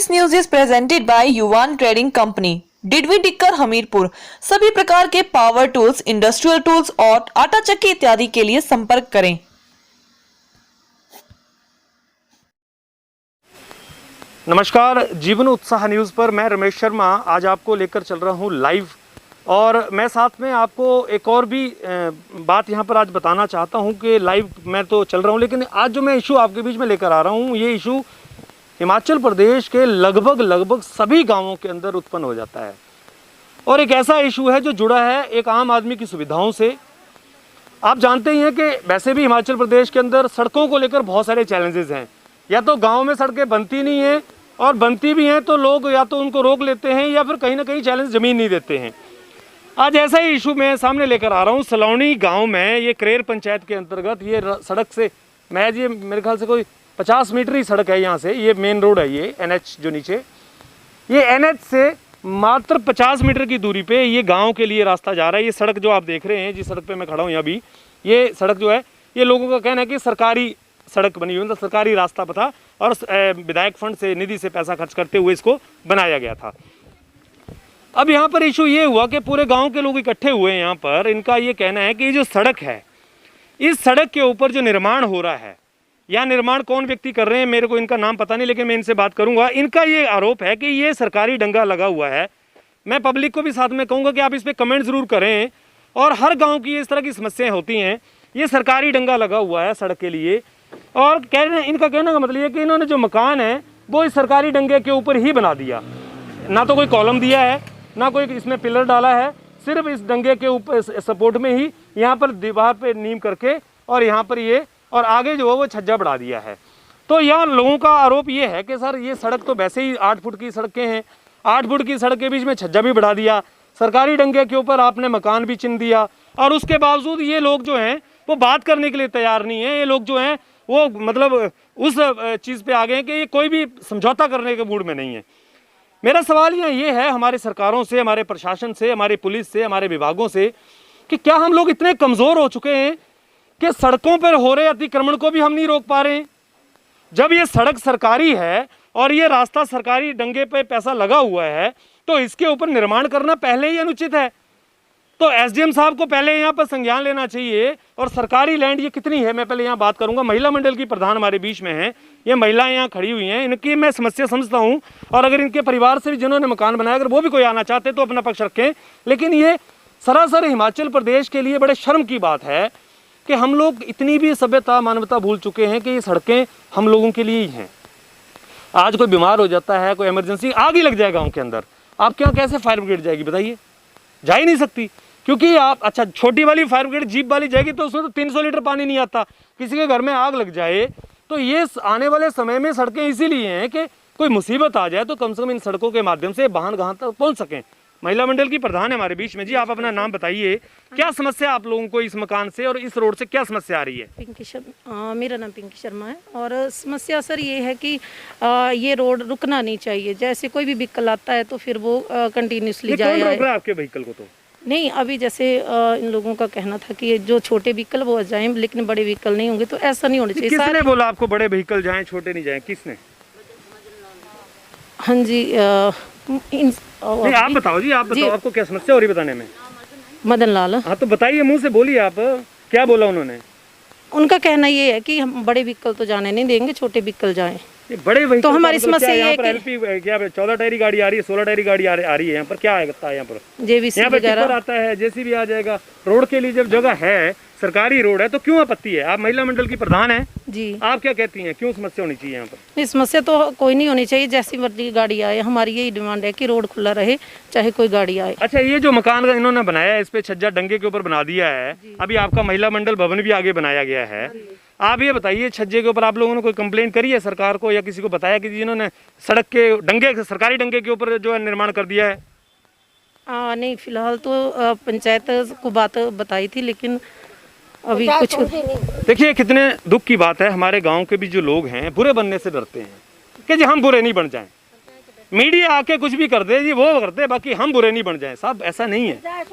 This news is presented by युवान trading company, डिडवी टिक्कर, हमीरपुर। सभी प्रकार के पावर टूल्स, इंडस्ट्रियल टूल्स और आटा चक्की इत्यादि के लिए संपर्क करें। नमस्कार, जीवन उत्साह न्यूज़ पर मैं रमेश शर्मा आज आपको लेकर चल रहा हूं लाइव। और मैं साथ में आपको एक और भी बात यहां पर आज बताना चाहता हूं कि लाइव मैं तो चल रहा हूं, लेकिन आज जो मैं इशू आपके बीच में लेकर आ रहा हूं, ये इशू हिमाचल प्रदेश के लगभग सभी गांवों के अंदर उत्पन्न हो जाता है। और एक ऐसा इशू है जो जुड़ा है एक आम आदमी की सुविधाओं से। आप जानते ही हैं कि वैसे भी हिमाचल प्रदेश के अंदर सड़कों को लेकर बहुत सारे चैलेंजेस हैं। या तो गांव में सड़कें बनती नहीं हैं, और बनती भी हैं तो लोग या तो उनको रोक लेते हैं या फिर कहीं ना कहीं चैलेंज ज़मीन नहीं देते हैं। आज ऐसा ही इशू मैं सामने लेकर आ रहा हूँ। सलौनी गांव में, ये क्रेर पंचायत के अंतर्गत, ये सड़क से महज ये मेरे ख्याल से कोई 50 मीटर ही सड़क है यहाँ से। ये मेन रोड है, ये NH जो नीचे, ये NH से मात्र 50 मीटर की दूरी पे ये गाँव के लिए रास्ता जा रहा है। ये सड़क जो आप देख रहे हैं, जिस सड़क पर मैं खड़ा हूँ अभी, ये सड़क जो है, ये लोगों का कहना है कि सरकारी सड़क बनी हुई, मतलब सरकारी रास्ता था और विधायक फंड से, निधि से पैसा खर्च करते हुए इसको बनाया गया था। अब यहाँ पर इशू ये हुआ कि पूरे गांव के लोग इकट्ठे हुए हैं यहाँ पर। इनका ये कहना है कि ये जो सड़क है, इस सड़क के ऊपर जो निर्माण हो रहा है, या निर्माण कौन व्यक्ति कर रहे हैं मेरे को इनका नाम पता नहीं, लेकिन मैं इनसे बात करूँगा। इनका ये आरोप है कि ये सरकारी डंगा लगा हुआ है। मैं पब्लिक को भी साथ में कहूँगा कि आप इस पर कमेंट ज़रूर करें। और हर गाँव की इस तरह की समस्याएँ होती हैं। ये सरकारी डंगा लगा हुआ है सड़क के लिए। और कह रहे हैं, इनका कहने का मतलब ये कि इन्होंने जो मकान है वो इस सरकारी डंगे के ऊपर ही बना दिया। ना तो कोई कॉलम दिया है, ना कोई इसमें पिलर डाला है, सिर्फ इस डंगे के ऊपर सपोर्ट में ही यहाँ पर दीवार पे नीम करके और यहाँ पर ये, और आगे जो है वो छज्जा बढ़ा दिया है। तो यहाँ लोगों का आरोप ये है कि सर ये सड़क तो वैसे ही 8 फुट की सड़कें हैं, 8 फुट की सड़क के बीच में छज्जा भी बढ़ा दिया, सरकारी डंगे के ऊपर आपने मकान भी चिन्ह दिया, और उसके बावजूद ये लोग जो हैं वो बात करने के लिए तैयार नहीं है। ये लोग जो हैं वो मतलब उस चीज़ पे आ गए हैं कि ये कोई भी समझौता करने के मूड में नहीं है। मेरा सवाल यहाँ ये है हमारे सरकारों से, हमारे प्रशासन से, हमारी पुलिस से, हमारे विभागों से, कि क्या हम लोग इतने कमज़ोर हो चुके हैं कि सड़कों पर हो रहे अतिक्रमण को भी हम नहीं रोक पा रहे हैं? जब ये सड़क सरकारी है और ये रास्ता सरकारी डंगे पे पैसा लगा हुआ है, तो इसके ऊपर निर्माण करना पहले ही अनुचित है। तो SDM साहब को पहले यहाँ पर संज्ञान लेना चाहिए। और सरकारी लैंड ये कितनी है, मैं पहले यहाँ बात करूँगा। महिला मंडल की प्रधान हमारे बीच में है, ये महिलाएं यहाँ खड़ी हुई हैं, इनकी मैं समस्या समझता हूँ। और अगर इनके परिवार से भी जिन्होंने मकान बनाया, अगर वो भी कोई आना चाहते तो अपना पक्ष रखें। लेकिन ये सरासर हिमाचल प्रदेश के लिए बड़े शर्म की बात है कि हम लोग इतनी भी सभ्यता, मानवता भूल चुके हैं कि ये सड़कें हम लोगों के लिए ही हैं। आज कोई बीमार हो जाता है, कोई इमरजेंसी, आग ही लग जाए गाँव के अंदर, आपके यहाँ कैसे फायर ब्रिगेड जाएगी बताइए? जा ही नहीं सकती। क्योंकि आप, अच्छा, छोटी वाली फायर ब्रिगेड जीप वाली जाएगी तो उसमें तो 300 लीटर पानी नहीं आता। किसी के घर में आग लग जाए तो ये आने वाले समय में सड़कें इसीलिए हैं कि कोई मुसीबत आ जाए तो कम से कम इन सड़कों के माध्यम से वाहन गांव तक पहुंच सकें। महिला मंडल की प्रधान है हमारे बीच में। जी, आप अपना नाम बताइए, क्या समस्या आप लोगों को इस मकान से और इस रोड से क्या समस्या आ रही है? पिंकी शर्मा, मेरा नाम पिंकी शर्मा है। और समस्या सर ये है कि ये रोड रुकना नहीं चाहिए। जैसे कोई भी व्हीकल आता है तो फिर वो कंटिन्यूसली जाए। कौन रोक रहा है आपके व्हीकल को? तो नहीं, अभी जैसे इन लोगों का कहना था कि जो छोटे व्हीकल वो जाएं, लेकिन बड़े व्हीकल नहीं होंगे, तो ऐसा नहीं होना चाहिए। किसने बोला आपको बड़े व्हीकल जाएं, छोटे नहीं जाएं? किसने? हाँ जी, नहीं, आप बताओ जी, आप बताओ, आपको क्या समस्या हो रही बताने में? मदन लाल। हाँ तो बताइए, मुंह से बोलिए आप, क्या बोला उन्होंने? उनका कहना ये है कि हम बड़े व्हीकल तो जाने नहीं देंगे, छोटे व्हीकल जाएं। बड़े व्हीकल तो हमारी समस्या ये है कि LP क्या 14 टायरी गाड़ी आ रही है, 16 टायरी गाड़ी आ रही है। यहाँ पर क्या आएगा? यहाँ पर JVC वगैरह आता है, JCB आ जाएगा। रोड के लिए जब जगह है, सरकारी रोड है, तो क्यों आपत्ति है? आप महिला मंडल की प्रधान है जी, आप क्या कहती हैं, क्यों समस्या होनी चाहिए यहाँ पर? नहीं, समस्या तो कोई नहीं होनी चाहिए। जैसी मर्जी गाड़ी आए, हमारी यही डिमांड है कि रोड खुला रहे, चाहे कोई गाड़ी आए। अच्छा, ये जो मकान इन्होंने बनाया है, इस पे छज्जा डंगे के ऊपर बना दिया है। अभी आपका महिला मंडल भवन भी आगे बनाया गया है। आप ये बताइए, छज्जे के ऊपर आप लोगों ने कोई कंप्लेंट करी है सरकार को, या किसी को बताया कि जिन्होंने सड़क के डंगे, सरकारी डंगे के ऊपर जो है निर्माण कर दिया है? नहीं, फिलहाल तो पंचायत को बात बताई थी, लेकिन अभी कुछ। देखिए, कितने दुख की बात है, हमारे गांव के भी जो लोग हैं बुरे बनने से डरते हैं कि जी हम बुरे नहीं बन जाएं। मीडिया आके कुछ भी कर दे जी, वो करते, बाकी हम बुरे नहीं बन जाएं। साहब, ऐसा नहीं है।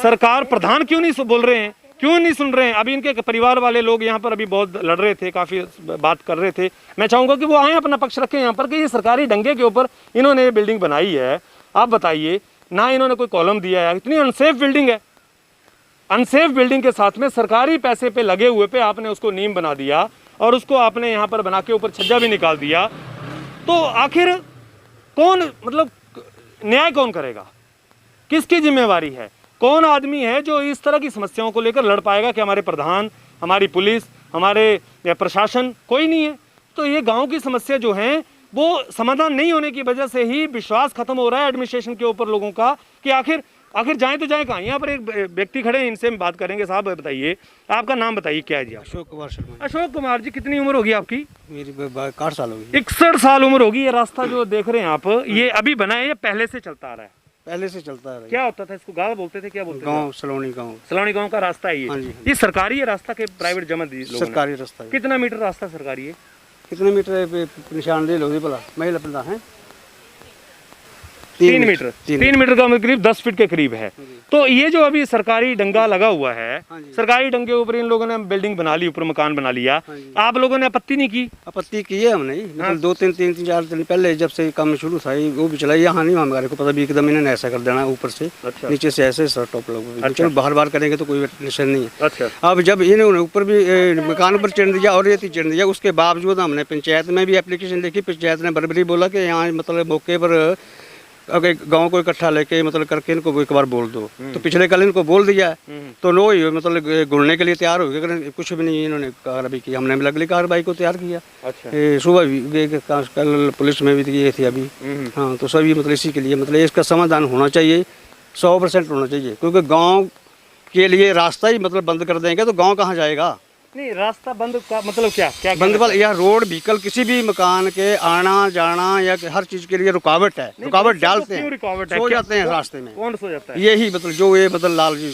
सरकार, प्रधान क्यों नहीं बोल रहे हैं क्यों नहीं सुन रहे हैं? अभी इनके परिवार वाले लोग यहाँ पर अभी बहुत लड़ रहे थे, काफ़ी बात कर रहे थे। मैं चाहूँगा कि वो आए, अपना पक्ष रखें यहाँ पर कि ये सरकारी डंगे के ऊपर इन्होंने ये बिल्डिंग बनाई है। आप बताइए, ना इन्होंने कोई कॉलम दिया है, इतनी अनसेफ बिल्डिंग है। अनसेफ बिल्डिंग के साथ में सरकारी पैसे पे लगे हुए पे आपने उसको नीम बना दिया और उसको आपने यहाँ पर बना के ऊपर छज्जा भी निकाल दिया। तो आखिर कौन, मतलब न्याय कौन करेगा? किसकी जिम्मेवारी है? कौन आदमी है जो इस तरह की समस्याओं को लेकर लड़ पाएगा? कि हमारे प्रधान, हमारी पुलिस, हमारे प्रशासन, कोई नहीं है। तो ये गांव की समस्या जो है वो समाधान नहीं होने की वजह से ही विश्वास खत्म हो रहा है एडमिनिस्ट्रेशन के ऊपर लोगों का कि आखिर जाएं तो जाएं कहाँ। यहाँ पर एक व्यक्ति खड़े हैं, इनसे हम बात करेंगे। साहब बताइए, आपका नाम बताइए, क्या है जी? अशोक कुमार शर्मा। अशोक कुमार जी, कितनी उम्र होगी आपकी? मेरी 61 साल होगी। 61 साल उम्र होगी। ये रास्ता जो देख रहे हैं आप, ये अभी बना है, ये पहले से चलता आ रहा है? पहले से चलता है। क्या होता था इसको? गाँव बोलते थे? क्या बोलते थे? गांव सलोनी गांव। सलोनी गांव का रास्ता है ये? हाँ जी। ये सरकारी है रास्ता के प्राइवेट जमा दी लोगों ने? सरकारी रास्ता है। कितना मीटर रास्ता सरकारी है? कितने मीटर है निशानदेही लोगी भला? महिला पता है 3 मीटर। 3 मीटर का मतलब करीब 10 फीट के करीब है। तो ये जो अभी सरकारी डंगा लगा हुआ है, सरकारी डंगे के ऊपर इन लोगों ने बिल्डिंग बना ली, ऊपर मकान बना लिया, आप लोगों ने आपत्ति नहीं की? आपत्ति की है हमने, मतलब 2-3 दिन पहले जब से काम शुरू था वो भी चला। यहाँ नहीं हमारे को पता भी एकदम इन्होंने ऐसा कर देना, ऊपर से नीचे से ऐसे टॉप लोग। चलो बाहर करेंगे तो कोई टेंशन नहीं है। अच्छा। अब जब इन्होंने ऊपर भी मकान पर चढ़ दिया और रेती चढ़ दिया, उसके बावजूद हमने पंचायत में भी एप्लीकेशन लिखी। पंचायत ने बराबरी बोला कि यहाँ मतलब मौके पर अगर गांव को इकट्ठा लेके मतलब करके इनको एक बार बोल दो। तो पिछले कल इनको बोल दिया, तो लो ही मतलब घुलने के लिए तैयार हो गए। कुछ भी नहीं इन्होंने कार्रवाई की। हमने भी अगली कार्रवाई को तैयार किया। अच्छा। सुबह भी कल पुलिस में भी ये थी अभी। हाँ, तो सभी मतलब इसी के लिए मतलब इसका समाधान होना चाहिए, 100% होना चाहिए। क्योंकि गाँव के लिए रास्ता ही मतलब बंद कर देंगे तो गाँव कहाँ जाएगा? नहीं, रास्ता बंद का मतलब क्या? क्या बंद वाल या रोड व्हीकल किसी भी मकान के आना जाना या हर चीज के लिए रुकावट है। रुकावट डालते हैं, सो जाते हैं रास्ते में। कौन सो जाता है? यही मतलब जो ये मतलब लाल जी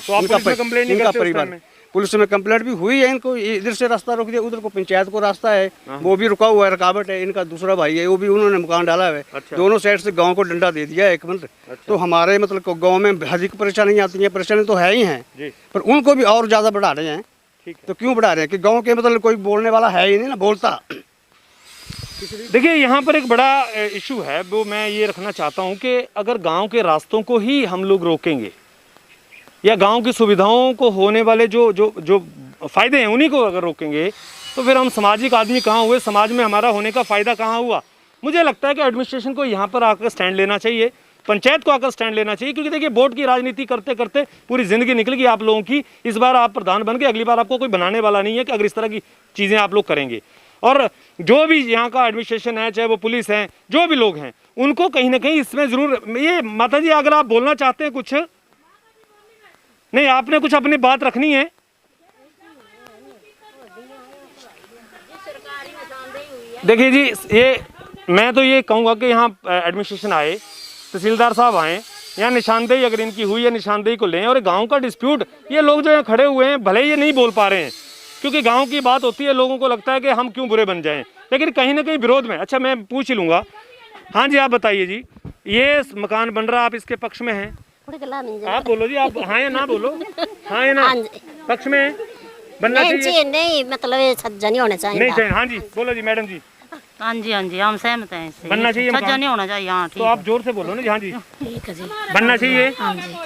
तो आप पुलिस में कंप्लेंट नहीं करते? परिवार पुलिस में कंप्लेंट भी हुई है। इनको इधर से रास्ता रोक दिया, उधर को पंचायत को रास्ता है वो भी रुका हुआ है, रुकावट है। इनका दूसरा भाई है वो भी उन्होंने मकान डाला है। अच्छा। दोनों साइड से गाँव को डंडा दे दिया है एक मंत्र। अच्छा। तो हमारे मतलब गाँव में अधिक परेशानी आती है, परेशानी तो है ही है, पर उनको भी और ज्यादा बढ़ा रहे हैं। तो क्यों बढ़ा रहे हैं कि गांव के मतलब कोई बोलने वाला है ही नहीं ना, बोलता। देखिए, यहाँ पर एक बड़ा इशू है, वो मैं ये रखना चाहता हूँ कि अगर गांव के रास्तों को ही हम लोग रोकेंगे या गांव की सुविधाओं को होने वाले जो जो जो फायदे हैं उन्हीं को अगर रोकेंगे, तो फिर हम सामाजिक आदमी कहाँ हुए? समाज में हमारा होने का फ़ायदा कहाँ हुआ? मुझे लगता है कि एडमिनिस्ट्रेशन को यहाँ पर आकर स्टैंड लेना चाहिए, पंचायत को आकर स्टैंड लेना चाहिए। क्योंकि देखिए, वोट की राजनीति करते करते पूरी ज़िंदगी निकल गई आप लोगों की। इस बार आप प्रधान बन गए, अगली बार आपको कोई बनाने वाला नहीं है कि अगर इस तरह की चीज़ें आप लोग करेंगे। और जो भी यहाँ का एडमिनिस्ट्रेशन है, चाहे वो पुलिस है, जो भी लोग हैं, उनको कहीं ना कहीं इसमें ज़रूर ये माता जी, अगर आप बोलना चाहते हैं कुछ, नहीं आपने कुछ अपनी बात रखनी है? देखिए जी, ये मैं तो ये कहूँगा कि यहाँ एडमिनिस्ट्रेशन आए, तहसीलदार साहब आए, यहाँ निशानदेही अगर इनकी हुई है निशानदेही को लें। और गांव का डिस्प्यूट, ये लोग जो यहाँ खड़े हुए हैं भले ये नहीं बोल पा रहे हैं क्योंकि गांव की बात होती है, लोगों को लगता है कि हम क्यों बुरे बन जाएं, लेकिन कहीं ना कहीं विरोध में। अच्छा, मैं पूछ ही लूँगा। हाँ जी, आप बताइए जी, ये मकान बन रहा, आप इसके पक्ष में हैं? आप बोलो जी, आप हाँ या ना बोलो। हाँ या ना? पक्ष में बनना चाहिए? नहीं, मतलब छज्जा नहीं होना चाहिए। नहीं चाहिए। हाँ जी, बोलो जी मैडम जी। हाँ जी, हम सहमत हैं इससे। बनना चाहिए छज्जा मकान? नहीं होना चाहिए। हाँ, तो आप जोर से बोलो ना जी। हाँ जी, बनना चाहिए।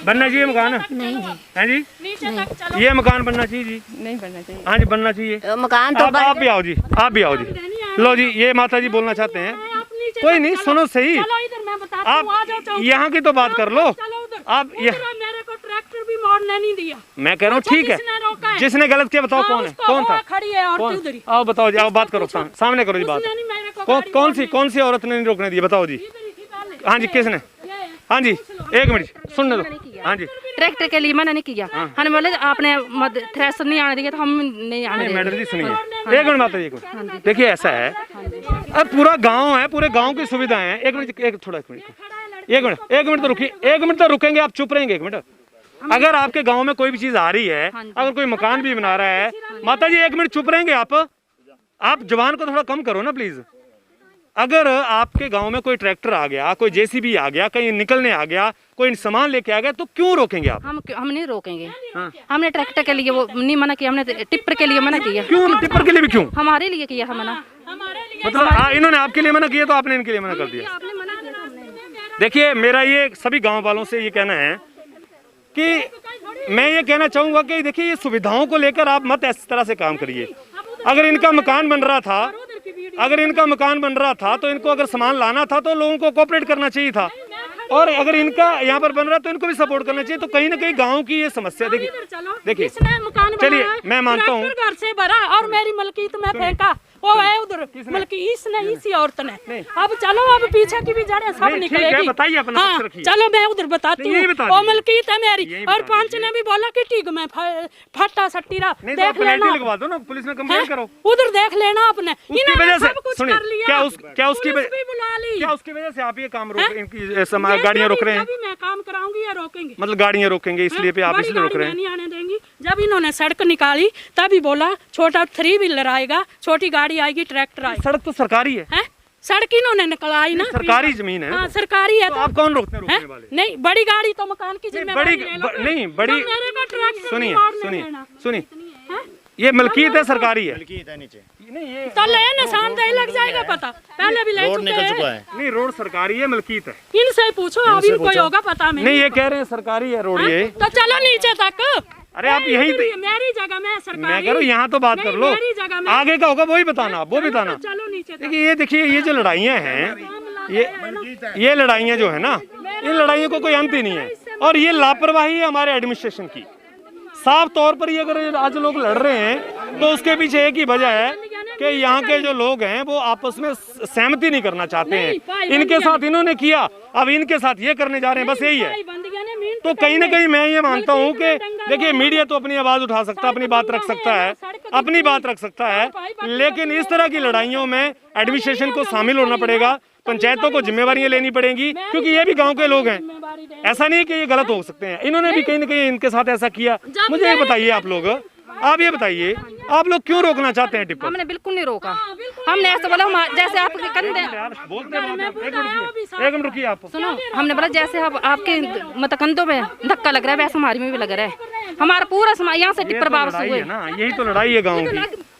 बनना चाहिए मकान? नहीं जी। है जी, ये मकान बनना चाहिए जी? नहीं बनना चाहिए। हाँ जी, बनना चाहिए मकान तो आप भी आओ जी, आप भी आओ जी। लो जी, ये माता जी बोलना चाहते हैं। कोई नहीं, सुनो सही, आप यहाँ की तो बात कर लो। आप मेरे को ट्रैक्टर भी मोड़ने नहीं दिया। मैं कह रहा हूँ ठीक है, जिसने गलत किया बताओ कौन है? कौन था? खड़ी है औरत। आओ बताओ जी, आओ बात करो, सामने करो जी बात। कौन सी औरत ने नहीं रोकने दिया? बताओ जी। हाँ जी, किसने? हाँ जी, एक मिनट सुनने दो। हाँ जी, ट्रैक्टर के लिए मैंने नहीं किया। हमने बोले आपने थ्रेसर नहीं आने दिया तो हम नहीं आने देंगे। मैडम जी सुनिए, एक मिनट माता जी, एक मिनट। देखिए ऐसा है, अब पूरा गांव है, पूरे गांव की सुविधाएं हैं। एक मिनट, एक मिनट तो रुकिए, एक मिनट तो रुकेंगे, आप चुप रहेंगे एक मिनट। अगर आपके गांव में कोई भी चीज आ रही है, अगर कोई मकान भी बना रहा है, माता जी एक मिनट चुप रहेंगे आप जवान को थोड़ा कम करो ना प्लीज। अगर आपके गांव में कोई ट्रैक्टर आ गया, कोई जेसीबी आ गया, कहीं निकलने आ गया, कोई सामान लेके आ गया, तो क्यों रोकेंगे आप? हम नहीं रोकेंगे। हमने ट्रैक्टर के लिए वो नहीं मना किया, हमने टिप्पर के लिए मना किया। क्यों टिप्पर के लिए भी क्यों? हमारे लिए किया है मना। मतलब इन्होंने आपके लिए मना किया तो आपने इनके लिए मना कर दिया। आपने मना किया तो हमने। देखिए मेरा ये सभी गांव वालों से ये कहना है कि मैं ये कहना चाहूंगा कि देखिए ये सुविधाओं को लेकर आप मत इस तरह से काम करिए। अगर इनका मकान बन रहा था, तो इनको अगर सामान लाना था तो लोगों को कोऑपरेट करना चाहिए था, और अगर इनका यहाँ पर बन रहा तो इनको भी सपोर्ट करना चाहिए। तो कहीं ना कहीं गांव की ये समस्या देखिए चलिए मैं मानता हूँ घर से भरा और मेरी मलकीत में फेंका, वो है उधर मलकी इसने इसी औरत ने। अब चलो अब पीछे की भी जड़ें सब निकलेगी। बताइए अपना हाँ, पक्ष रखिए। चलो मैं उधर बताती यही हूँ, बता वो दीजिए। मलकीत है मेरी। और पंच ने भी बोला कि ठीक में फट्टा सट्टी रहा नहीं तो देख पेनल्टी लेना, लगवा दो ना, पुलिस में कंप्लेंट करो। उधर देख लेना आपने। उसकी इन्होंने वजह से सब कुछ सुनिए, कर लिया। क्या उसकी पुलिस भी बुला ली। क्या उसकी वजह से आप ये काम रोक इनकी गाड़ियाँ रोक रहे हैं? जब मैं काम कराऊंगी या रोकेंगे? मतलब गाड़ियाँ रोकेंगे इसलिए पे आप बड़ी इसलिए रोक रहे गाड़ी हैं? नहीं आने देंगी। जब इन्होंने सड़क निकाली तभी बोला छोटा 3 व्हीलर आएगा, छोटी गाड़ी आएगी, ट्रैक्टर आएगा। सड़क तो सरकारी है, हैं? सड़क इन्होंने निकलाई ना, सरकारी जमीन है। हाँ सरकारी है। तो आप कौन रोकने हैं? रोकने वाले? नहीं बड़ी गाड़ी तो मकान की जिम्मेदारी ले लो। नहीं बड़ी तो मेरे को ट्रैक्टर सुनिए की मार नहीं सुनिए देना। सुनिए, हैं? ये मलकीत है, सरकारी है। नहीं ये तो ले निशानदेही लग जाएगा पता, पहले भी ले चुके हैं। नहीं रोड सरकारी है, मलकीत है। इनसे पूछो, अभी कोई होगा पता में। नहीं ये कह रहे हैं सरकारी है रोड ये। तो चलो नीचे तक। अरे आप यही मेरी जगह में सरकारी। मैं कह रहा हूँ यहाँ तो बात कर लो, मेरी जगह में। आगे का होगा वही बताना, वो बताना। चलो नीचे तक। देखिए ये जो लड़ाइयाँ हैं, ये लड़ाइयाँ जो है ना, इन लड़ाइयों को कोई अंत ही नहीं है। और ये लापरवाही है हमारे एडमिनिस्ट्रेशन की। साफ तौर पर ये अगर आज लोग लड़ रहे हैं तो उसके पीछे एक ही वजह है कि यहाँ के जो लोग हैं वो आपस में सहमति नहीं करना चाहते हैं। इनके साथ इन्होंने किया, अब इनके साथ ये करने जा रहे हैं, बस यही है। तो कहीं ना कहीं मैं ये मानता हूँ कि देखिए मीडिया तो अपनी आवाज उठा सकता है, अपनी बात रख सकता है, लेकिन इस तरह की लड़ाइयों में एडमिनिस्ट्रेशन को शामिल होना पड़ेगा, पंचायतों को जिम्मेवारियां लेनी पड़ेंगी, क्योंकि ये भी गांव के लोग हैं। ऐसा नहीं कि ये गलत हो सकते हैं, इन्होंने भी कहीं ना कहीं इनके साथ ऐसा किया। मुझे ये बताइए आप ये बताइए आप लोग क्यों रोकना चाहते हैं टिप्पर? हमने बिल्कुल नहीं रोका। हमने ऐसा बोला जैसे आपके कंधे बोलते एक मिनट रुकिए आप। सुनो, हमने बोला जैसे अब आपके मतलब कंधों में धक्का लग रहा है वैसे हमारी में भी लग रहा है। हमारा पूरा समाज यहाँ से टिप्पर वापस हुए है ना, यही तो लड़ाई है गाँव की।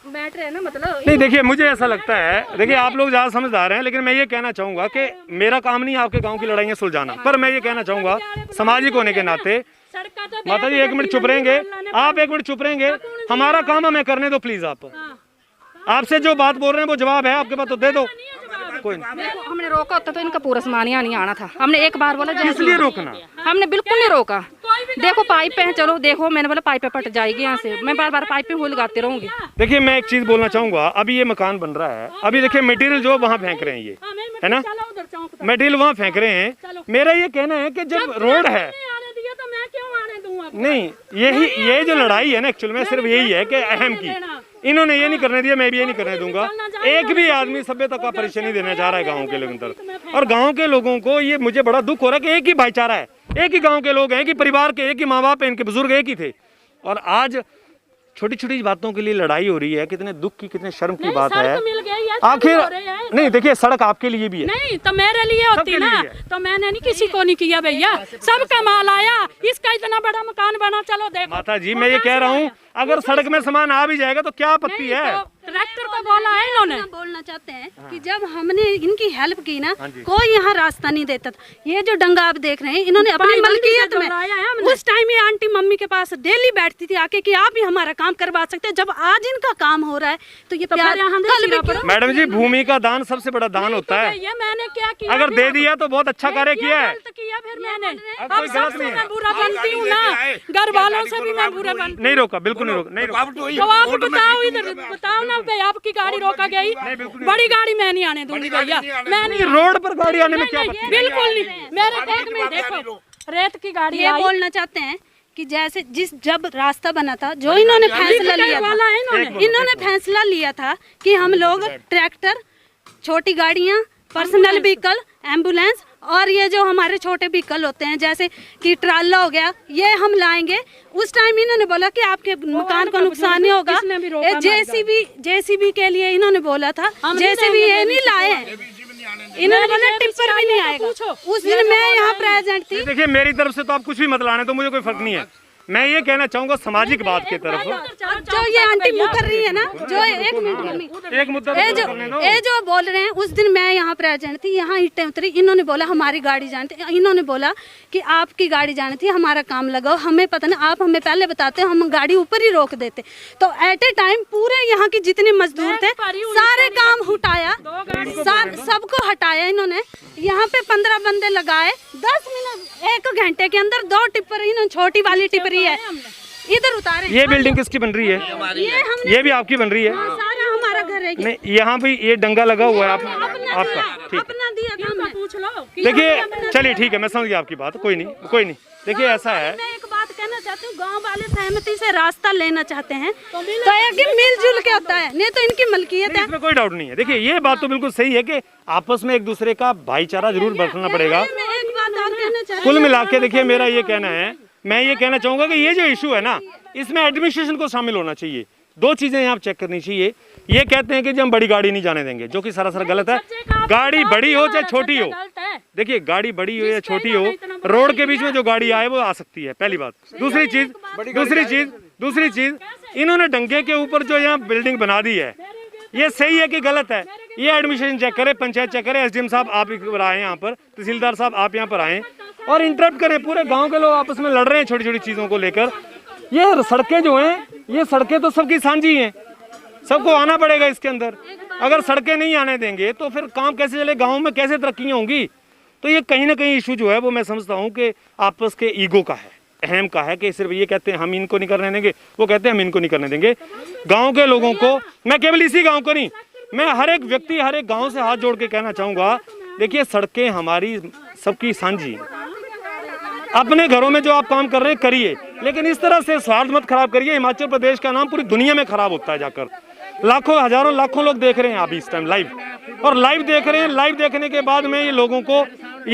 बैठ रहे हैं ना, मतलब नहीं देखिए मुझे ऐसा लगता है, देखिए आप लोग ज़्यादा समझदार हैं, लेकिन मैं ये कहना चाहूँगा कि मेरा काम नहीं आपके गांव की लड़ाइयाँ सुलझाना, पर मैं ये कहना चाहूँगा सामाजिक होने के नाते, माता जी 1 मिनट चुप रहेंगे, आप 1 मिनट चुप रहेंगे, हमारा काम हमें करने दो प्लीज। आपसे जो बात बोल रहे हैं वो जवाब है आपके पास तो दे दो। कोई नहीं, देखो हमने रोका होता तो इनका पूरा सामान यहाँ नहीं आना था। हमने एक बार बोला इसलिए रोकना, हमने बिल्कुल नहीं रोका। देखो पाइप है, चलो देखो मैंने बोला पाइप फट जाएगी यहाँ से, मैं बार बार पाइप पे लगाते रहूंगी। देखिए मैं एक चीज बोलना चाहूंगा, अभी ये मकान बन रहा है, अभी देखिए मटेरियल जो वहाँ फेंक रहे हैं ये है ना, मटेरियल वहाँ फेंक रहे हैं। मेरा ये कहना है कि जब रोड है तो मैं क्यों आने दूंगा? नहीं ये जो लड़ाई है ना एक्चुअल में सिर्फ यही है कि अहम की, इन्होंने ये नहीं करने दिया, मैं भी ये नहीं करने दूंगा। एक भी आदमी सभ्यता का परिचय नहीं देना चाह रहा है गाँव के लोगों तरफ, और गाँव के लोगों को ये मुझे बड़ा दुख हो रहा है कि एक ही भाईचारा है, एक ही गाँव के लोग हैं, एक ही परिवार के, एक ही माँ बाप है, इनके बुजुर्ग एक ही थे, और आज छोटी छोटी बातों के लिए लड़ाई हो रही है। कितने दुख की, कितने शर्म की बात है। आखिर नहीं देखिए सड़क आपके लिए भी है, नहीं तो मेरे लिए होती ना, तो मैंने नहीं किसी को नहीं किया भैया, सबका माल आया, इसका इतना बड़ा मकान बना। चलो देखो माता जी मैं ये कह रहा हूँ अगर सड़क में सामान आ भी जाएगा तो क्या आपत्ति है? ट्रैक्टर को बोला है इन्होंने। बोलना चाहते हैं कि जब हमने इनकी हेल्प की ना, कोई यहाँ रास्ता नहीं देता था। ये जो डंगा आप देख रहे हैं इन्होंने अपनी मलकियत में, उस टाइम ये आंटी मम्मी के पास डेली बैठती थी आके कि आप भी हमारा काम करवा सकते हैं। जब आज इनका काम हो रहा है तो ये प्यार कल भी क्यों? मैडम जी भूमि का दान सबसे बड़ा दान होता है, ये मैंने क्या किया? अगर दे दिया तो बहुत अच्छा कार्य किया है। फिर मैंने अब कोई अब गलत सबसे नहीं है। मैं बुरा बनती हूँ ना, घर वालों से भी मैं बुरा बनती नहीं रोका, बिल्कुल नहीं रोका, नहीं रोका। तो आप बताओ, इधर बताओ ना भाई, आपकी गाड़ी रोका गई, बड़ी गाड़ी मैं नहीं आने दूंगी भैया, मैं नहीं। रोड पर गाड़ी आने में क्या आपत्ति है? बिल्कुल नहीं। मेरे एक में देखो रेत की गाड़ी ये बोलना चाहते हैं कि जैसे जब रास्ता बना था, जो इन्होंने फैसला लिया था, इन्होंने फैसला लिया था कि हम लोग ट्रैक्टर, छोटी गाड़ियाँ, पर्सनल व्हीकल, एम्बुलेंस और ये जो हमारे छोटे व्हीकल होते हैं जैसे कि ट्राला हो गया, ये हम लाएंगे। उस टाइम इन्होंने बोला कि आपके मकान को नुकसान नहीं होगा। जेसीबी के लिए इन्होंने बोला था, जेसीबी ये नहीं लाए। इन्होंने बोला टिप्पर भी नहीं आएगा। उस दिन मैं यहाँ प्रेजेंट थी। देखिए मेरी तरफ से तो आप कुछ भी मत लाने, तो मुझे कोई फर्क नहीं है। मैं ये कहना चाहूंगा सामाजिक बात की तरफ, जो ये आंटी मुकर रही है ना, जो एक मिनट एक मुद्दा ये जो बोल रहे हैं, उस दिन मैं यहाँ प्रेजेंट थी, यहाँ ईंटें उतरी, इन्होंने बोला हमारी गाड़ी जानी थी, इन्होंने बोला कि आपकी गाड़ी जानी थी, हमारा काम लगाओ, हमें पता नहीं, आप हमें पहले बताते, हम गाड़ी ऊपर ही रोक देते। तो एट ए टाइम पूरे यहाँ की जितने मजदूर थे सारे काम हटाया, सबको हटाया इन्होंने। यहाँ पे 15 बंदे लगाए, 10 मिनट 1 घंटे के अंदर 2 टिप्पर, इन्होंने छोटी वाली टिप्परी है इधर उतारे। ये बिल्डिंग किसकी बन रही है? ये भी आपकी बन रही है? सारा हमारा घर है। नहीं, यहाँ भी ये डंगा लगा हुआ है आपका, ठीक। अपना दिया था, मैं पूछ लो। देखिए चलिए ठीक है, मैं समझ गया आपकी बात, कोई नहीं। देखिए ऐसा है, मैं एक बात कहना चाहती हूँ, गांव वाले सहमति से रास्ता लेना चाहते हैं तो एक मिलजुल के होता है, नहीं तो इनकी मलकियत है। इसमें कोई डाउट नहीं है। देखिए ये बात तो बिल्कुल सही है कि आपस में एक दूसरे का भाईचारा जरूर बरतना पड़ेगा। मैं एक बात और कहना चाहती हूँ, कुल मिला के देखिए मेरा ये कहना है, मैं ये कहना चाहूंगा कि ये जो इशू है ना, इसमें एडमिनिस्ट्रेशन को शामिल होना चाहिए। 2 चीजें यहाँ चेक करनी चाहिए। ये कहते हैं कि हम बड़ी गाड़ी नहीं जाने देंगे, जो कि सरासर गलत है। गाड़ी बड़ी हो चाहे छोटी हो, देखिए गाड़ी बड़ी हो या छोटी हो, रोड के बीच में जो गाड़ी आए वो आ सकती है, पहली बात। दूसरी चीज इन्होंने डंगे के ऊपर जो यहाँ बिल्डिंग बना दी है, ये सही है कि गलत है, ये एडमिनिस्ट्रेशन चेक करे, पंचायत चेक करे, SDM साहब आप एक बार आए यहाँ पर, तहसीलदार साहब आप यहाँ पर आए और इंटरप्ट करें। पूरे गांव के लोग आपस में लड़ रहे हैं छोटी छोटी चीज़ों को लेकर। ये सड़कें जो हैं, ये सड़कें तो सबकी साझी हैं, सबको आना पड़ेगा इसके अंदर। अगर सड़कें नहीं आने देंगे तो फिर काम कैसे चले, गाँव में कैसे तरक्कियाँ होंगी? तो ये कहीं ना कहीं इशू जो है वो मैं समझता हूँ कि आपस के ईगो का है, अहम का है, कि सिर्फ ये कहते हैं हम इनको नहीं करने देंगे, वो कहते हैं हम इनको नहीं करने देंगे। गाँव के लोगों को, मैं केवल इसी गाँव को नहीं, मैं हर एक व्यक्ति, हर एक गाँव से हाथ जोड़ के कहना चाहूँगा, देखिए सड़कें हमारी सबकी साझी। अपने घरों में जो आप काम कर रहे हैं करिए, लेकिन इस तरह से स्वार्थ मत खराब करिए। हिमाचल प्रदेश का नाम पूरी दुनिया में खराब होता है जाकर। लाखों हजारों लाखों लोग देख रहे हैं अभी इस टाइम लाइव, और लाइव देख रहे हैं। लाइव देखने के बाद में ये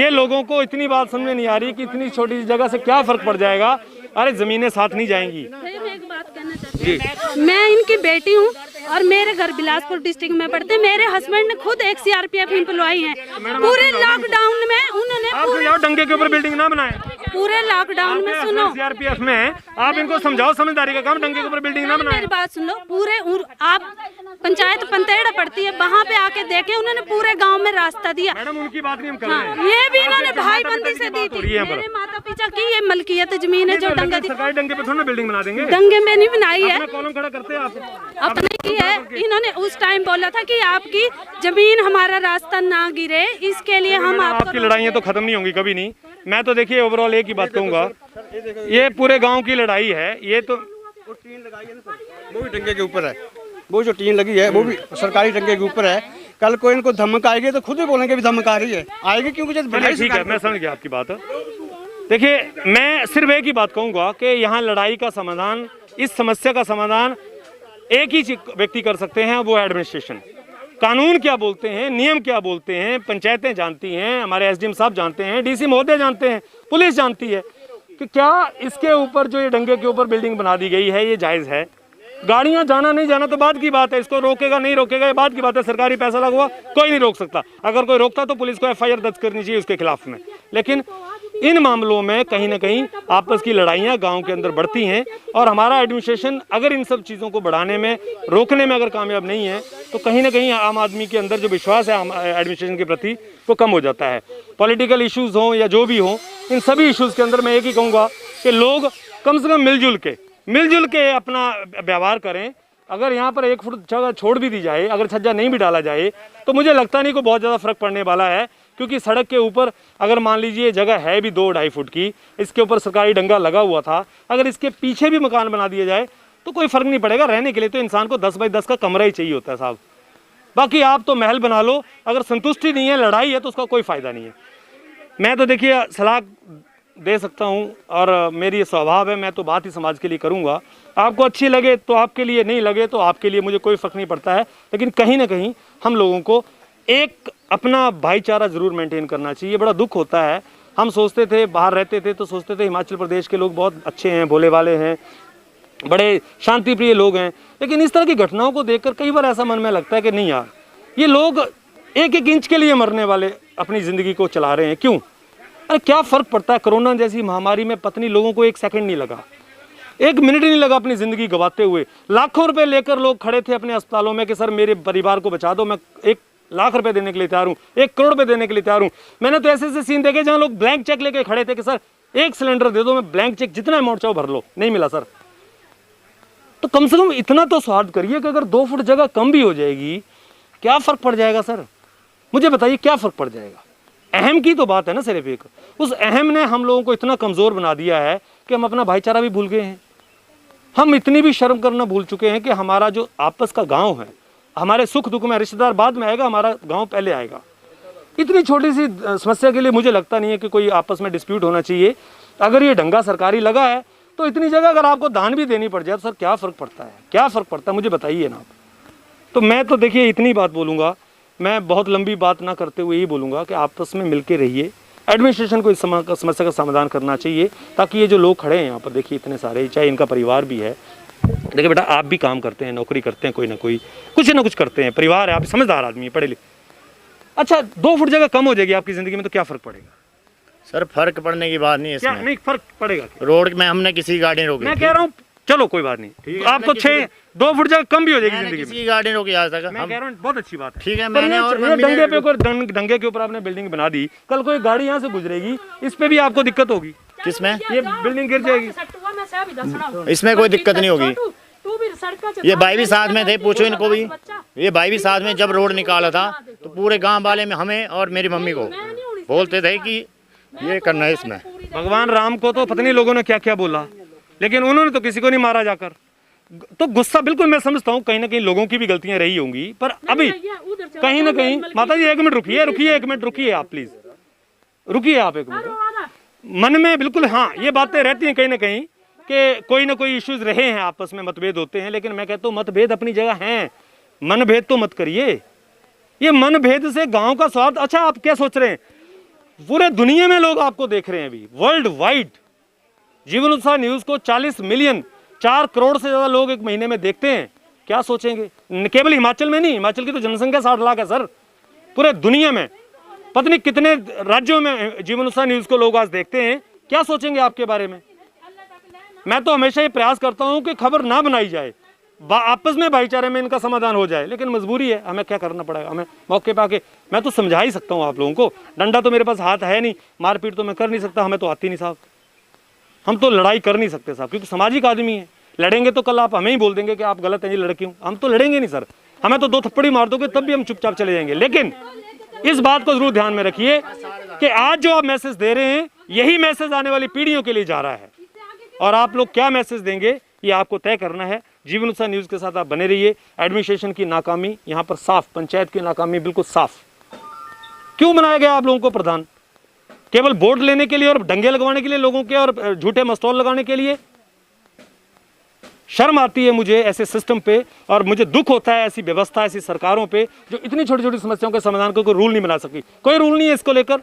लोगों को इतनी बात समझ में नहीं आ रही कि इतनी छोटी जगह से क्या फर्क पड़ जाएगा। अरे जमीनें साथ नहीं जाएंगी। मैं एक बात कहना चाहती हूँ, मैं इनकी बेटी हूँ और मेरे घर बिलासपुर डिस्ट्रिक्ट में पड़ते। मेरे हस्बैंड ने खुद एक CRPF एम्प्लॉय हैं। पूरे लॉकडाउन में उन्होंने डंगे के ऊपर बिल्डिंग ना बनाए, पूरे लॉकडाउन में, सुनो, CRPF में आप इनको समझाओ, समझदारी का काम, डंगे के ऊपर बिल्डिंग ना बनाए। मेरी बात सुन लो, पूरे आप पंचायत पंतेड़ा पड़ती है, वहाँ पे आके देखे, उन्होंने पूरे गांव में रास्ता दिया। मैडम उनकी बात नहीं हम कर रहे हैं। ये भी इन्होंने भाईबंदी से दी थी। मेरे माता पिता की ये मलकियत जमीन है जो डंगा, सरकारी डंगे पे थोड़ा बिल्डिंग बना देंगे, डंगे में नहीं बनाई है, कॉलम खड़ा करते हैं आप अपने की है। इन्होंने उस टाइम बोला था कि आपकी जमीन, हमारा रास्ता ना गिरे, इसके लिए हम आपकी लड़ाइयाँ तो खत्म नहीं होंगी कभी नहीं। मैं तो देखिए ओवरऑल एक ही बात कहूँगा, ये पूरे गाँव की लड़ाई है। ये तो टीन लगाई है ना, वो भी डंगे के ऊपर है, वो जो टीन लगी है वो भी सरकारी डंगे के ऊपर है। कल को इनको धमक आएगी तो खुद ही बोलेंगे भी धमक आ रही है, आएगी क्योंकि ठीक है, मैं समझ गया आपकी बात। देखिए मैं सिर्फ एक ही बात कहूँगा कि यहाँ लड़ाई का समाधान, इस समस्या का समाधान एक ही व्यक्ति कर सकते हैं, वो एडमिनिस्ट्रेशन। कानून क्या बोलते हैं, नियम क्या बोलते हैं, पंचायतें जानती हैं, हमारे SDM साहब जानते हैं, DC महोदय जानते हैं, पुलिस जानती है कि क्या इसके ऊपर जो ये डंगे के ऊपर बिल्डिंग बना दी गई है ये जायज़ है। गाड़ियां जाना नहीं जाना तो बात की बात है, इसको रोकेगा नहीं रोकेगा ये बात की बात है। सरकारी पैसा लगा हुआ, कोई नहीं रोक सकता। अगर कोई रोकता तो पुलिस को FIR दर्ज करनी चाहिए उसके खिलाफ में। लेकिन इन मामलों में कहीं ना कहीं आपस की लड़ाइयाँ गांव के अंदर बढ़ती हैं, और हमारा एडमिनिस्ट्रेशन अगर इन सब चीज़ों को बढ़ाने में, रोकने में अगर कामयाब नहीं है तो कहीं ना कहीं आम आदमी के अंदर जो विश्वास है एडमिनिस्ट्रेशन के प्रति वो कम हो जाता है। पॉलिटिकल इश्यूज़ हों या जो भी हों, इन सभी इश्यूज़ के अंदर मैं एक ही कहूँगा कि लोग कम से कम मिलजुल के अपना व्यवहार करें। अगर यहाँ पर 1 फुट जगह छोड़ भी दी जाए, अगर छज्जा नहीं भी डाला जाए, तो मुझे लगता नहीं कि बहुत ज़्यादा फर्क पड़ने वाला है। क्योंकि सड़क के ऊपर अगर मान लीजिए जगह है भी 2-2.5 फुट की, इसके ऊपर सरकारी डंगा लगा हुआ था, अगर इसके पीछे भी मकान बना दिया जाए तो कोई फ़र्क नहीं पड़ेगा। रहने के लिए तो इंसान को 10 बाई 10 का कमरा ही चाहिए होता है साहब। बाकी आप तो महल बना लो, अगर संतुष्टि नहीं है, लड़ाई है, तो उसका कोई फ़ायदा नहीं है। मैं तो देखिए सलाह दे सकता हूँ और मेरी स्वभाव है, मैं तो बात ही समाज के लिए करूँगा। आपको अच्छी लगे तो आपके लिए, नहीं लगे तो आपके लिए, मुझे कोई फ़र्क नहीं पड़ता है। लेकिन कहीं ना कहीं हम लोगों को एक अपना भाईचारा ज़रूर मेंटेन करना चाहिए। बड़ा दुख होता है, हम सोचते थे, बाहर रहते थे तो सोचते थे हिमाचल प्रदेश के लोग बहुत अच्छे हैं, भोले वाले हैं, बड़े शांति प्रिय लोग हैं। लेकिन इस तरह की घटनाओं को देखकर कई बार ऐसा मन में लगता है कि नहीं यार, ये लोग एक एक इंच के लिए मरने वाले अपनी ज़िंदगी को चला रहे हैं। क्यों? अरे क्या फ़र्क पड़ता है? कोरोना जैसी महामारी में पत्नी लोगों को 1 सेकंड नहीं लगा, 1 मिनट नहीं लगा अपनी ज़िंदगी गंवाते हुए। लाखों रुपए लेकर लोग खड़े थे अपने अस्पतालों में कि सर मेरे परिवार को बचा दो, मैं 1 लाख रुपए देने के लिए तैयार हूँ, 1 करोड़ रुपए देने के लिए तैयार हूँ। मैंने तो ऐसे ऐसे सीन देखे जहाँ लोग ब्लैंक चेक लेके खड़े थे कि सर 1 सिलेंडर दे दो, मैं ब्लैंक चेक जितना अमाउंट चाहो भर लो। नहीं मिला सर। तो कम से कम इतना तो स्वार्थ करिए कि अगर 2 फुट जगह कम भी हो जाएगी, क्या फ़र्क पड़ जाएगा सर? मुझे बताइए क्या फ़र्क पड़ जाएगा? अहम की तो बात है ना सिर्फ एक। उस अहम ने हम लोगों को इतना कमज़ोर बना दिया है कि हम अपना भाईचारा भी भूल गए हैं। हम इतनी भी शर्म करना भूल चुके हैं कि हमारा जो आपस का गांव है, हमारे सुख दुख में रिश्तेदार बाद में आएगा, हमारा गांव पहले आएगा। इतनी छोटी सी समस्या के लिए मुझे लगता नहीं है कि कोई आपस में डिस्प्यूट होना चाहिए। अगर ये डंगा सरकारी लगा है तो इतनी जगह अगर आपको दान भी देनी पड़ जाए तो सर क्या फ़र्क पड़ता है? क्या फ़र्क पड़ता है मुझे बताइए ना। तो मैं तो देखिए इतनी बात बोलूँगा, मैं बहुत लंबी बात ना करते हुए यही बोलूँगा कि आपस में मिल के रहिए। एडमिनिस्ट्रेशन को इस समस्या का समाधान करना चाहिए ताकि ये जो लोग खड़े हैं यहाँ पर, देखिए इतने सारे, चाहे इनका परिवार भी है। देखिए बेटा आप भी काम करते हैं, नौकरी करते हैं, कोई ना कोई कुछ ना कुछ करते हैं, परिवार है, आप समझदार आदमी है, पढ़े लिखे। अच्छा 2 फुट जगह कम हो जाएगी आपकी ज़िंदगी में तो क्या फ़र्क पड़ेगा? सर फर्क पड़ने की बात नहीं है क्या इसमें। नहीं फ़र्क पड़ेगा? रोड में हमने किसी की गाड़ी रोकी, मैं कह रहा हूँ चलो कोई बात नहीं, आपको 2 फुट जगह कम भी हो जाएगी मैंने जिंदगी किसी में। की गाड़ी रोकी आज तक। मैं कह रहा हूँ बहुत अच्छी बात है। ठीक है, पर मैंने ये और दंगे पे ऊपर दंगे के ऊपर आपने बिल्डिंग बना दी, कल कोई गाड़ी यहाँ से गुजरेगी, इस पे भी आपको दिक्कत होगी। किसमें? ये बिल्डिंग गिर जाएगी। इसमें कोई दिक्कत नहीं होगी। ये भाई भी साथ में थे, पूछो इनको भी। ये भाई भी साथ में जब रोड निकाला था तो पूरे गांव वाले में हमें और मेरी मम्मी को बोलते थे कि ये करना है इसमें। भगवान राम को तो पत्नी लोगों ने क्या क्या बोला, लेकिन उन्होंने तो किसी को नहीं मारा जाकर। तो गुस्सा बिल्कुल मैं समझता हूँ, कहीं ना कहीं लोगों की भी गलतियां रही होंगी, पर अभी कहीं ना कहीं माता जी 1 मिनट रुकिए, 1 मिनट रुकिए आप प्लीज, रुकिए आप 1 मिनट। मन में बिल्कुल हाँ ये बातें रहती हैं कहीं कि कोई ना कोई इश्यूज रहे हैं, आपस में मतभेद होते हैं, लेकिन मैं कहता हूँ मतभेद अपनी जगह हैं, मनभेद तो मत करिए। ये मनभेद से गांव का स्वाद। अच्छा आप क्या सोच रहे हैं, पूरे दुनिया में लोग आपको देख रहे हैं अभी, वर्ल्ड वाइड जीवन उत्साह न्यूज को 40 मिलियन 4 करोड़ से ज्यादा लोग 1 महीने में देखते हैं। क्या सोचेंगे? केवल हिमाचल में नहीं, हिमाचल की तो जनसंख्या 60 लाख है सर, पूरे दुनिया में पता नहीं कितने राज्यों में जीवन उत्साह न्यूज को लोग आज देखते हैं। क्या सोचेंगे आपके बारे में? मैं तो हमेशा ये प्रयास करता हूं कि खबर ना बनाई जाए, आपस में भाईचारे में इनका समाधान हो जाए, लेकिन मजबूरी है, हमें क्या करना पड़ेगा। हमें मौके पे आके मैं तो समझा ही सकता हूँ आप लोगों को, डंडा तो मेरे पास हाथ है नहीं, मारपीट तो मैं कर नहीं सकता, हमें तो आती नहीं साहब, हम तो लड़ाई कर नहीं सकते साहब, क्योंकि सामाजिक आदमी है। लड़ेंगे तो कल आप हमें ही बोल देंगे कि आप गलत हैं जी, लड़के हूँ, हम तो लड़ेंगे नहीं सर, हमें तो 2 थप्पड़ी मार दोगे तब भी हम चुपचाप चले जाएंगे। लेकिन इस बात को जरूर ध्यान में रखिए कि आज जो आप मैसेज दे रहे हैं यही मैसेज आने वाली पीढ़ियों के लिए जा रहा है, और आप लोग क्या मैसेज देंगे ये आपको तय करना है। जीवन उत्साह न्यूज़ के साथ आप बने रहिए। एडमिनिस्ट्रेशन की नाकामी यहाँ पर साफ, पंचायत की नाकामी बिल्कुल साफ। क्यों बनाया गया आप लोगों को प्रधान? केवल वोट लेने के लिए और दंगे लगवाने के लिए लोगों के, और झूठे मस्टॉल लगाने के लिए? शर्म आती है मुझे ऐसे सिस्टम पे, और मुझे दुख होता है ऐसी व्यवस्था, ऐसी सरकारों पे जो इतनी छोटी छोटी समस्याओं के समाधान को कोई रूल नहीं बना सकी। कोई रूल नहीं है इसको लेकर,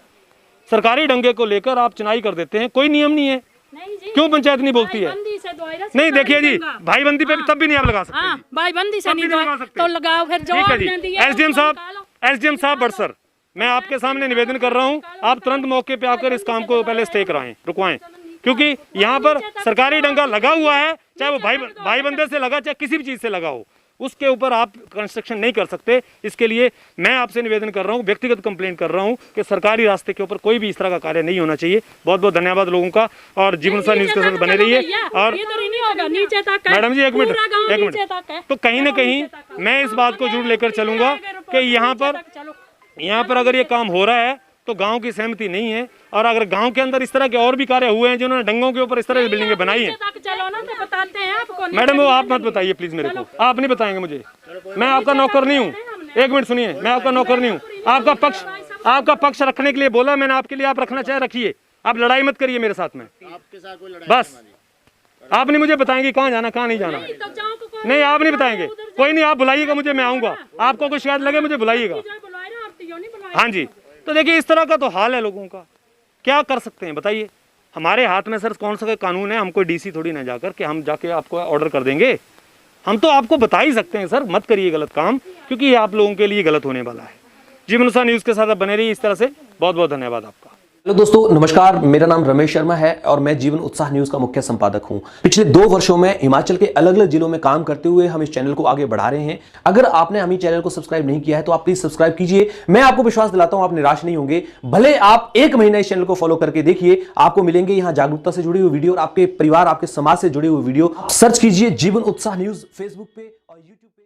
सरकारी दंगे को लेकर आप चुनाई कर देते हैं, कोई नियम नहीं है। क्यों पंचायत नहीं बोलती है? नहीं देखिए जी, भाईबंदी पे तब भी नहीं आप लगा सकते। भाईबंदी से नहीं तो लगाओ, फिर ठीक है जी। एसडीएम साहब बड़सर, मैं आपके सामने निवेदन कर रहा हूँ, आप तुरंत मौके पे आकर इस काम को पहले स्टे कराएं, रुकवाएं, क्योंकि यहाँ पर सरकारी डंगा लगा हुआ है, चाहे वो भाई बंदे से लगा, चाहे किसी भी चीज़ से लगा हो, उसके ऊपर आप कंस्ट्रक्शन नहीं कर सकते। इसके लिए मैं आपसे निवेदन कर रहा हूँ, व्यक्तिगत कंप्लेंट कर रहा हूँ कि सरकारी रास्ते के ऊपर कोई भी इस तरह का कार्य नहीं होना चाहिए। बहुत बहुत धन्यवाद लोगों का, और जीवन उत्साह न्यूज़ के साथ बने रहिए। और मैडम जी 1 मिनट, तो कहीं ना कहीं मैं इस बात को जरूर लेकर चलूंगा कि यहाँ पर अगर ये काम हो रहा है तो गांव की सहमति नहीं है, और अगर गांव के अंदर इस तरह के और भी कार्य हुए हैं जिन्होंने डंगों के ऊपर इस तरह की बिल्डिंगें बनाई हैं, मैडम वो आप मत बताइए प्लीज मेरे को, आप नहीं बताएंगे मुझे, मैं आपका नौकर नहीं हूँ। 1 मिनट सुनिए, मैं आपका नौकर नहीं हूँ, आपका पक्ष रखने के लिए बोला मैंने आपके लिए, आप रखना चाहे रखिए, आप लड़ाई मत करिए मेरे साथ में, बस आप नहीं मुझे बताएंगे कहाँ जाना कहाँ नहीं जाना। नहीं आप नहीं बताएंगे, कोई नहीं, आप बुलाइएगा मुझे, मैं आऊँगा, आपको कोई शिकायत लगे मुझे बुलाइएगा। हाँ जी, तो देखिए इस तरह का तो हाल है लोगों का, क्या कर सकते हैं बताइए। हमारे हाथ में सर कौन सा कानून है, हम कोई डीसी थोड़ी ना जाकर कि हम जाके आपको ऑर्डर कर देंगे, हम तो आपको बता ही सकते हैं सर मत करिए गलत काम, क्योंकि ये आप लोगों के लिए गलत होने वाला है। जीवन उत्साह न्यूज़ के साथ आप बने रहिए इस तरह से। बहुत बहुत धन्यवाद आपका। हेलो दोस्तों, नमस्कार। मेरा नाम रमेश शर्मा है और मैं जीवन उत्साह न्यूज का मुख्य संपादक हूं। पिछले 2 वर्षों में हिमाचल के अलग अलग जिलों में काम करते हुए हम इस चैनल को आगे बढ़ा रहे हैं। अगर आपने हमें चैनल को सब्सक्राइब नहीं किया है तो आप प्लीज सब्सक्राइब कीजिए। मैं आपको विश्वास दिलाता हूं आप निराश नहीं होंगे। भले आप 1 महीना इस चैनल को फॉलो करके देखिए, आपको मिलेंगे यहां जागरूकता से जुड़ी हुई वीडियो और आपके परिवार, आपके समाज से जुड़ी हुई वीडियो। सर्च कीजिए जीवन उत्साह न्यूज फेसबुक पे और यूट्यूब पे।